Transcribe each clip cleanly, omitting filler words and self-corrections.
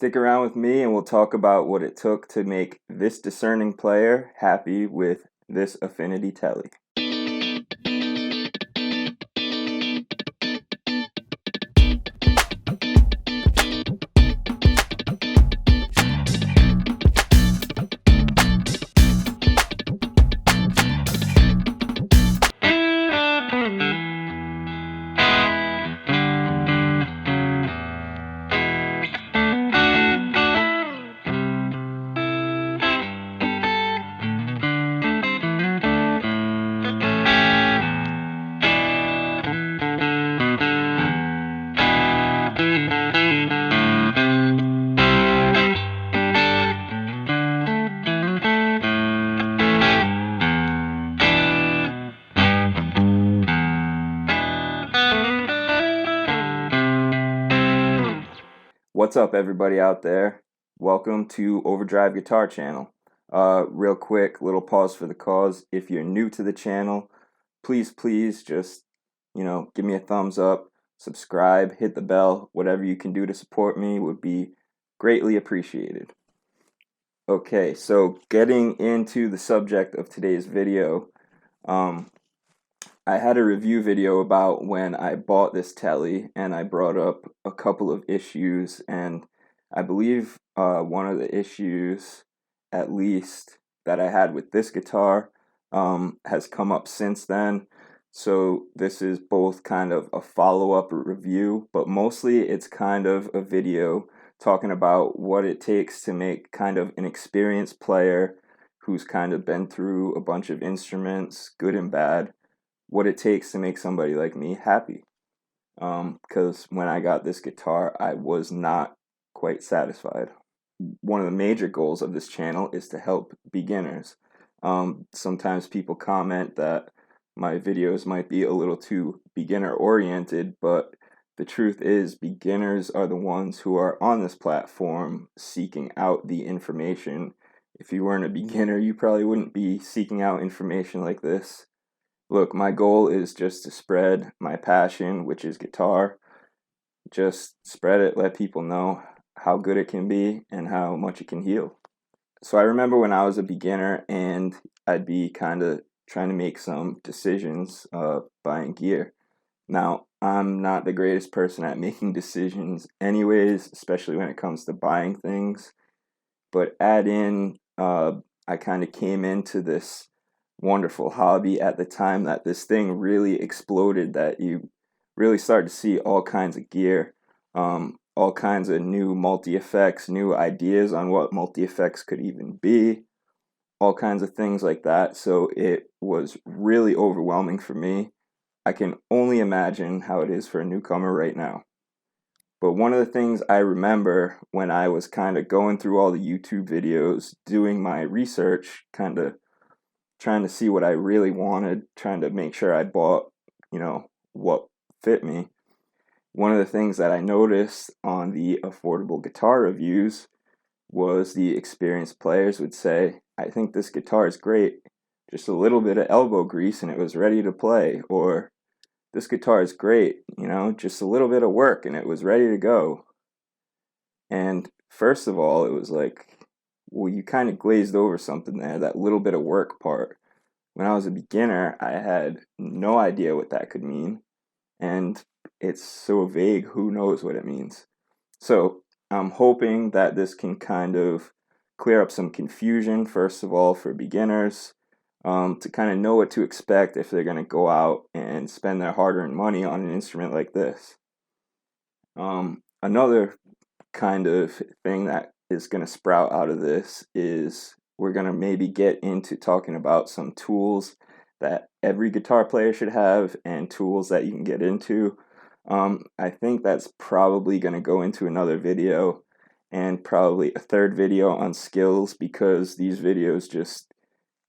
Stick around with me and we'll talk about what it took to make this discerning player happy with this Affinity Tele. What's up, everybody out there? Welcome to Overdrive Guitar Channel. Real quick, little pause for the cause. If you're new to the channel, please just, give me a thumbs up, subscribe, hit the bell. Whatever you can do to support me would be greatly appreciated. Okay, so getting into the subject of today's video, I had a review video about when I bought this Tele, and I brought up a couple of issues, and I believe one of the issues, at least, that I had with this guitar has come up since then. So this is both kind of a follow-up review, but mostly it's kind of a video talking about what it takes to make kind of an experienced player who's kind of been through a bunch of instruments, good and bad, what it takes to make somebody like me happy. Because when I got this guitar, I was not quite satisfied. One of the major goals of this channel is to help beginners. Sometimes people comment that my videos might be a little too beginner oriented, but the truth is beginners are the ones who are on this platform seeking out the information. If you weren't a beginner, you probably wouldn't be seeking out information like this. Look, my goal is just to spread my passion, which is guitar. Just spread it, let people know how good it can be and how much it can heal. So I remember when I was a beginner and I'd be kind of trying to make some decisions buying gear. Now, I'm not the greatest person at making decisions anyways, especially when it comes to buying things. But I kind of came into this wonderful hobby at the time that this thing really exploded, that you really started to see all kinds of gear, all kinds of new multi-effects, new ideas on what multi-effects could even be, all kinds of things like that. So it was really overwhelming for me. I can only imagine how it is for a newcomer right now. But one of the things I remember when I was kind of going through all the YouTube videos, doing my research, kind of trying to see what I really wanted, trying to make sure I bought, what fit me. One of the things that I noticed on the affordable guitar reviews was the experienced players would say, I think this guitar is great, just a little bit of elbow grease and it was ready to play. Or this guitar is great, just a little bit of work and it was ready to go. And first of all, it was like, well, you kind of glazed over something there, that little bit of work part. When I was a beginner, I had no idea what that could mean. And it's so vague, who knows what it means. So I'm hoping that this can kind of clear up some confusion, first of all, for beginners, to kind of know what to expect if they're going to go out and spend their hard-earned money on an instrument like this. Another kind of thing that is going to sprout out of this is we're going to maybe get into talking about some tools that every guitar player should have and tools that you can get into. I think that's probably going to go into another video and probably a third video on skills, because these videos just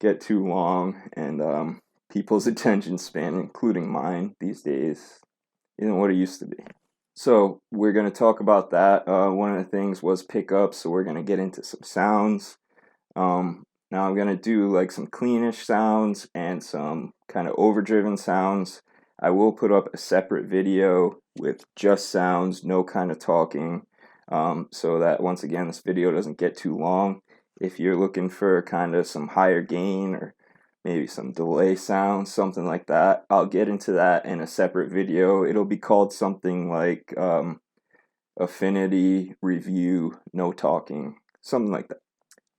get too long and people's attention span, including mine these days, isn't what it used to be. So we're going to talk about that. One of the things was pickups, so we're going to get into some sounds. Now I'm going to do like some cleanish sounds and some kind of overdriven sounds. I will put up a separate video with just sounds, no kind of talking. so that once again this video doesn't get too long. If you're looking for kind of some higher gain or maybe some delay sound, something like that, I'll get into that in a separate video. It'll be called something like Affinity Review No Talking, something like that.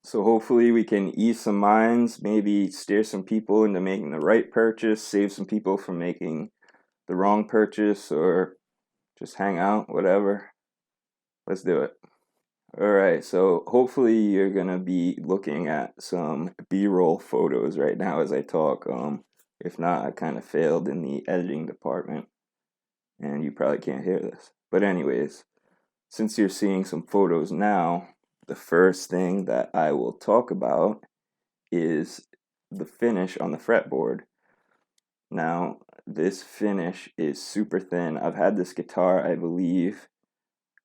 So hopefully we can ease some minds, maybe steer some people into making the right purchase, save some people from making the wrong purchase, or just hang out, whatever. Let's do it. Alright, so hopefully you're gonna be looking at some B-roll photos right now as I talk. If not, I kind of failed in the editing department, and you probably can't hear this. But anyways, since you're seeing some photos now, the first thing that I will talk about is the finish on the fretboard. Now, this finish is super thin. I've had this guitar, I believe,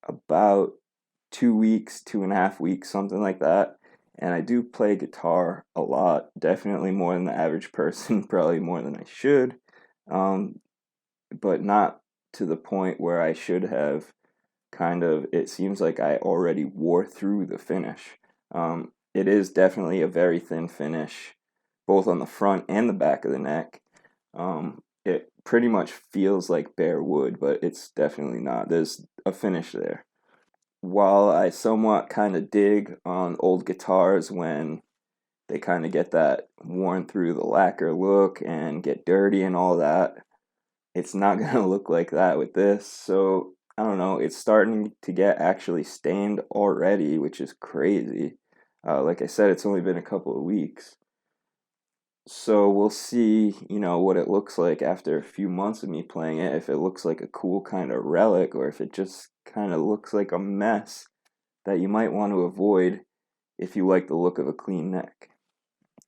about 2 weeks, 2.5 weeks, something like that. And I do play guitar a lot, definitely more than the average person, probably more than I should, but not to the point where I should have kind of, it seems like I already wore through the finish. It is definitely a very thin finish, both on the front and the back of the neck. It pretty much feels like bare wood, but it's definitely not. There's a finish there. While I somewhat kind of dig on old guitars when they kind of get that worn through the lacquer look and get dirty and all that, it's not going to look like that with this. So I don't know, it's starting to get actually stained already, which is crazy. Like I said, it's only been a couple of weeks. So we'll see, what it looks like after a few months of me playing it, if it looks like a cool kind of relic or if it just kind of looks like a mess that you might want to avoid if you like the look of a clean neck.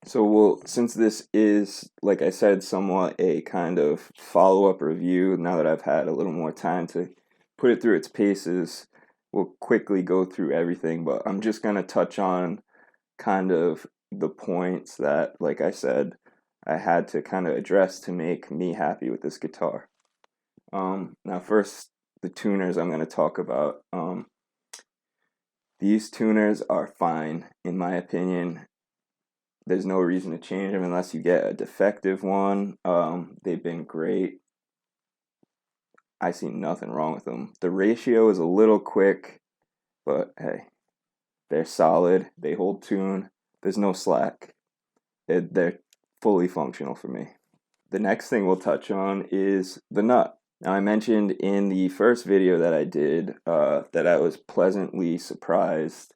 So since this is, like I said, somewhat a kind of follow-up review, now that I've had a little more time to put it through its paces, we'll quickly go through everything, but I'm just going to touch on kind of the points that, like I said, I had to kind of address to make me happy with this guitar. Now first, the tuners I'm going to talk about. These tuners are fine, in my opinion. There's no reason to change them unless you get a defective one. They've been great. I see nothing wrong with them. The ratio is a little quick, but hey, they're solid. They hold tune. There's no slack. They're fully functional for me. The next thing we'll touch on is the nut. Now, I mentioned in the first video that I did that I was pleasantly surprised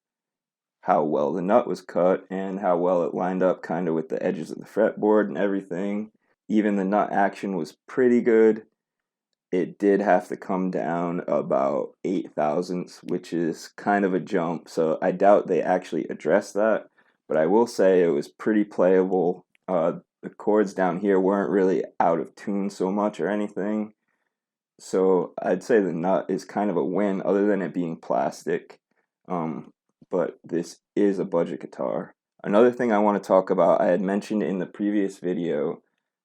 how well the nut was cut and how well it lined up kind of with the edges of the fretboard and everything. Even the nut action was pretty good. It did have to come down about 8 thousandths, which is kind of a jump, so I doubt they actually addressed that, but I will say it was pretty playable. The chords down here weren't really out of tune so much or anything, so I'd say the nut is kind of a win other than it being plastic. But this is a budget guitar. Another thing I want to talk about, I had mentioned in the previous video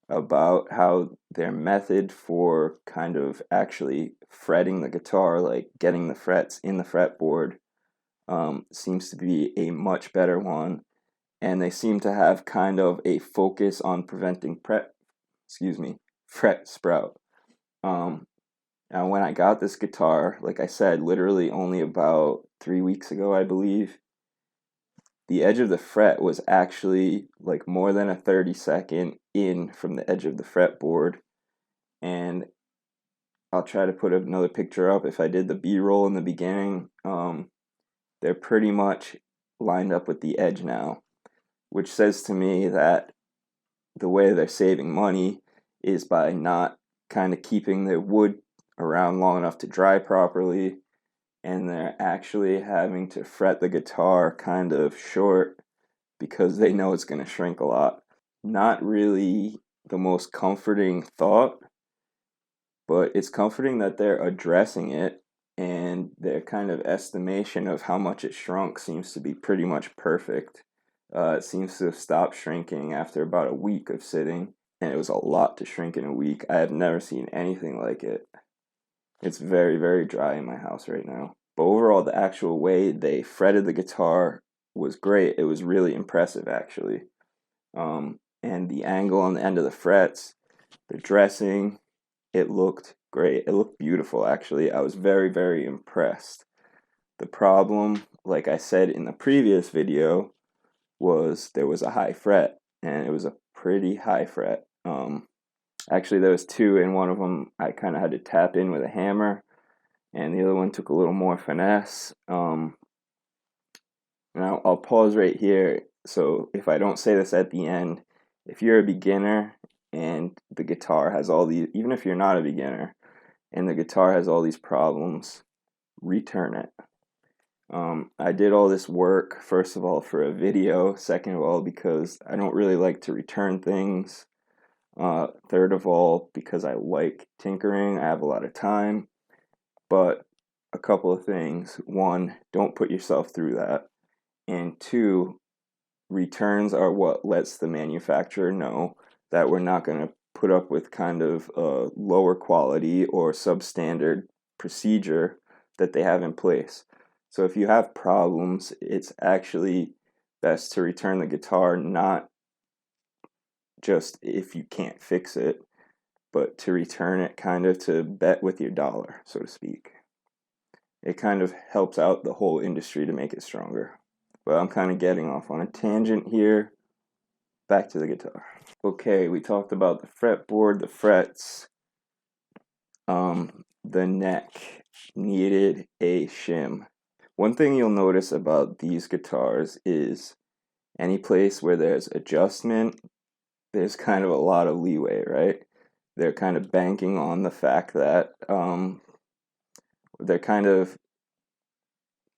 about how their method for kind of actually fretting the guitar, like getting the frets in the fretboard, seems to be a much better one. And they seem to have kind of a focus on preventing fret sprout. Now, when I got this guitar, like I said, literally only about 3 weeks ago, I believe, the edge of the fret was actually like more than a 30-second in from the edge of the fretboard. And I'll try to put another picture up. If I did the B-roll in the beginning, they're pretty much lined up with the edge now, which says to me that the way they're saving money is by not kind of keeping the wood around long enough to dry properly, and they're actually having to fret the guitar kind of short because they know it's going to shrink a lot. Not really the most comforting thought, but it's comforting that they're addressing it, and their kind of estimation of how much it shrunk seems to be pretty much perfect. It seems to have stopped shrinking after about a week of sitting, and it was a lot to shrink in a week. I have never seen anything like it. It's very, very dry in my house right now. But overall, the actual way they fretted the guitar was great. It was really impressive, actually. And the angle on the end of the frets, the dressing, it looked great. It looked beautiful, actually. I was very, very impressed. The problem, like I said in the previous video, was there was a high fret, and it was a pretty high fret. Actually, there was two, and one of them I kind of had to tap in with a hammer, and the other one took a little more finesse. Now I'll pause right here. So if I don't say this at the end, if you're a beginner and the guitar has all these, even if you're not a beginner and the guitar has all these problems, return it. I did all this work, first of all, for a video, second of all, because I don't really like to return things, third of all, because I like tinkering, I have a lot of time. But a couple of things: one, don't put yourself through that, and two, returns are what lets the manufacturer know that we're not going to put up with kind of a lower quality or substandard procedure that they have in place. So if you have problems, it's actually best to return the guitar, not just if you can't fix it, but to return it kind of to bet with your dollar, so to speak. It kind of helps out the whole industry to make it stronger. But I'm kind of getting off on a tangent here. Back to the guitar. Okay, we talked about the fretboard, the frets. The neck needed a shim. One thing you'll notice about these guitars is any place where there's adjustment, there's kind of a lot of leeway, right? They're kind of banking on the fact that they're kind of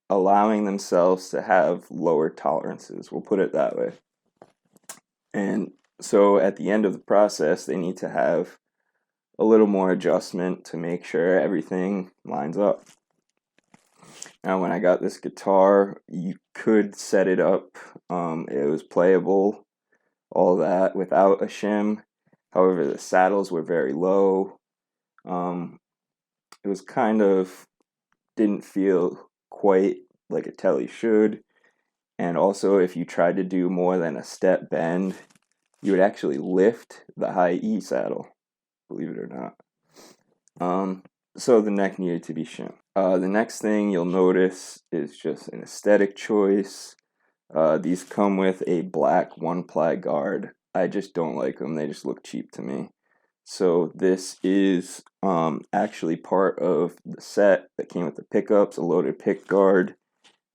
allowing themselves to have lower tolerances, we'll put it that way. And so at the end of the process, they need to have a little more adjustment to make sure everything lines up. Now, when I got this guitar, you could set it up. It was playable, all that, without a shim. However, the saddles were very low. It was kind of, didn't feel quite like a Tele should. And also, if you tried to do more than a step bend, you would actually lift the high E saddle, believe it or not. So the neck needed to be shimmed. The next thing you'll notice is just an aesthetic choice. These come with a black one-ply guard. I just don't like them. They just look cheap to me. So this is actually part of the set that came with the pickups, a loaded pick guard,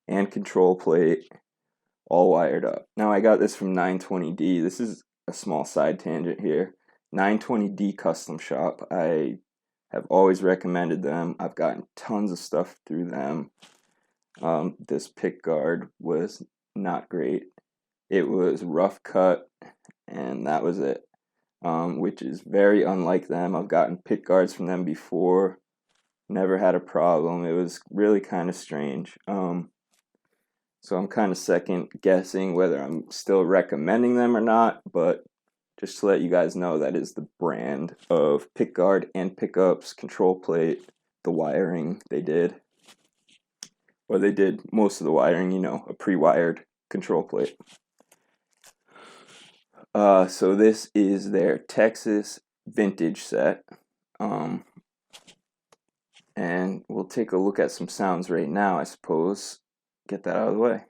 and control plate, all wired up. Now I got this from 920D. This is a small side tangent here. 920D Custom Shop. I have always recommended them. I've gotten tons of stuff through them. This pick guard was not great. It was rough cut, and that was it, which is very unlike them. I've gotten pick guards from them before, never had a problem. It was really kind of strange. So I'm kind of second guessing whether I'm still recommending them or not, but just to let you guys know, that is the brand of pickguard and pickups, control plate, the wiring they did. Or they did most of the wiring, you know, a pre-wired control plate. So this is their Texas vintage set. And we'll take a look at some sounds right now, I suppose. Get that out of the way.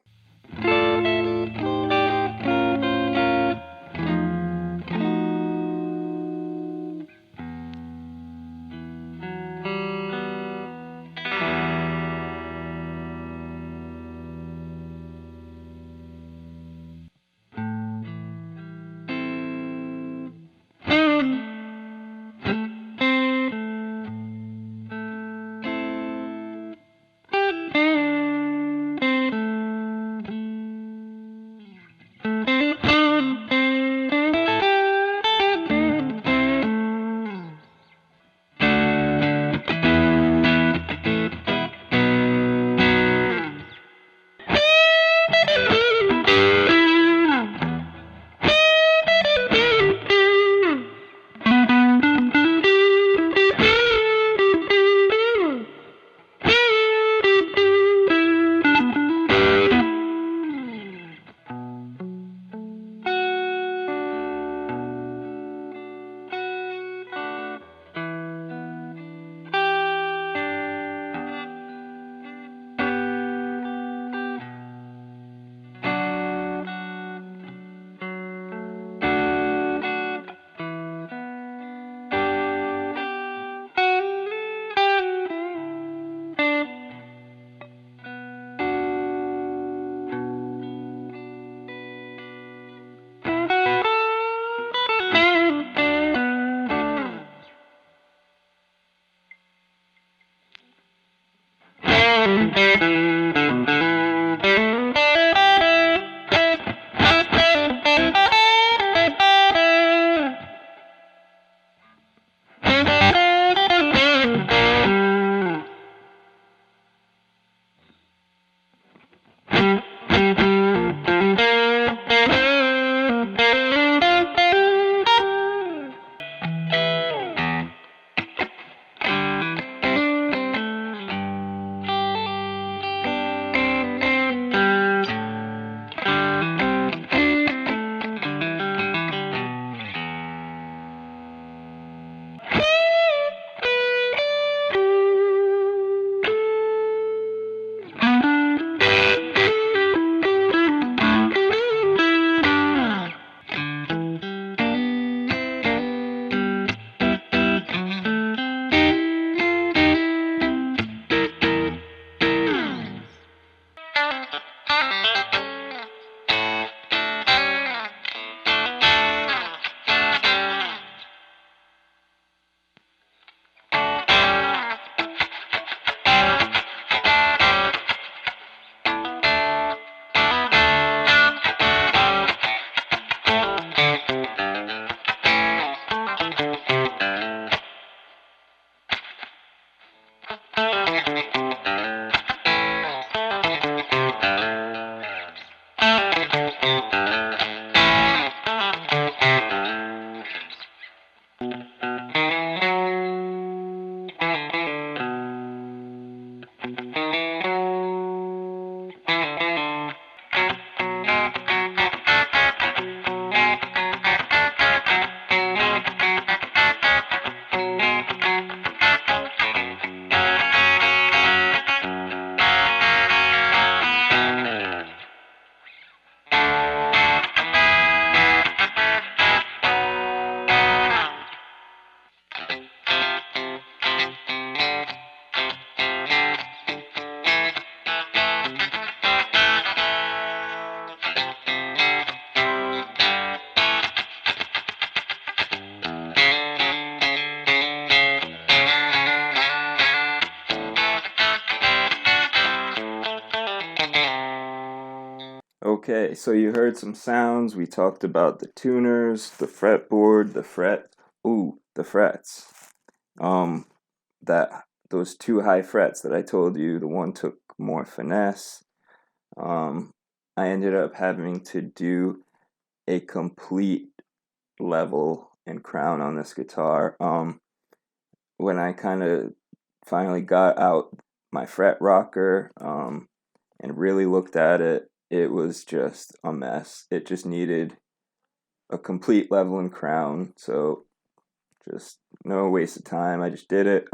Okay, so you heard some sounds. We talked about the tuners, the fretboard, the frets. Um, that those two high frets that I told you, the one took more finesse. I ended up having to do a complete level and crown on this guitar. When I kind of finally got out my fret rocker and really looked at it, it was just a mess. It just needed a complete level and crown. So just no waste of time. I just did it.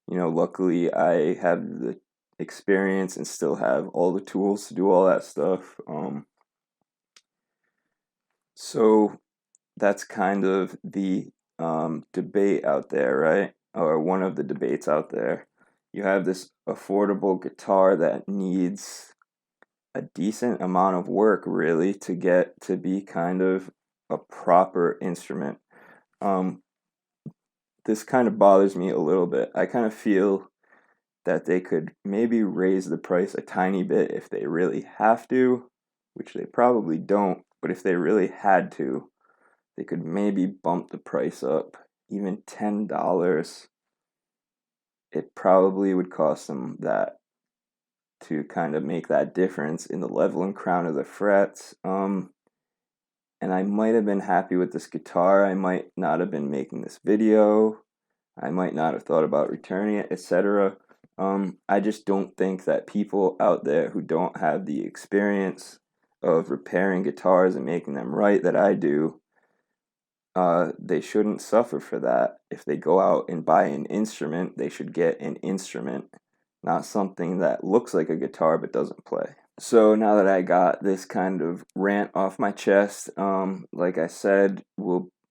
Luckily I have the experience and still have all the tools to do all that stuff. So that's kind of the debate out there, right? Or one of the debates out there. You have this affordable guitar that needs a decent amount of work, really, to get to be kind of a proper instrument. This kind of bothers me a little bit. I kind of feel that they could maybe raise the price a tiny bit if they really have to, which they probably don't, but if they really had to, they could maybe bump the price up even $10. It probably would cost them that to kind of make that difference in the level and crown of the frets. And I might have been happy with this guitar. I might not have been making this video. I might not have thought about returning it, etc. I just don't think that people out there who don't have the experience of repairing guitars and making them right that I do, they shouldn't suffer for that. If they go out and buy an instrument, they should get an instrument, not something that looks like a guitar but doesn't play. So now that I got this kind of rant off my chest, like I said,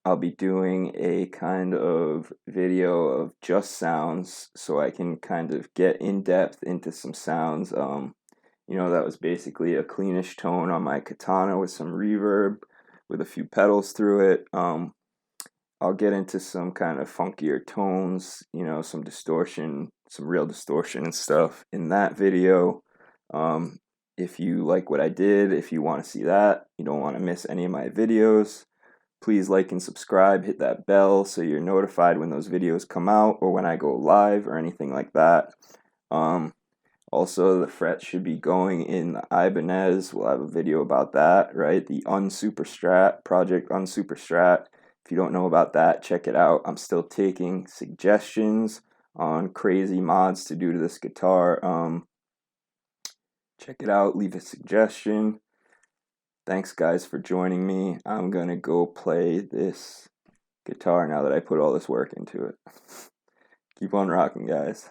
I'll be doing a kind of video of just sounds so I can kind of get in depth into some sounds. That was basically a cleanish tone on my Katana with some reverb, with a few pedals through it. I'll get into some kind of funkier tones, some distortion, some real distortion and stuff in that video. If you like what I did, if you want to see that, you don't want to miss any of my videos, please like and subscribe, hit that bell so you're notified when those videos come out or when I go live or anything like that. Also, the frets should be going in the Ibanez. We'll have a video about that, right? The Unsuperstrat, Project Unsuperstrat. If you don't know about that, check it out. I'm still taking suggestions on crazy mods to do to this guitar. Check it out, leave a suggestion. Thanks, guys, for joining me. I'm going to go play this guitar now that I put all this work into it. Keep on rocking, guys.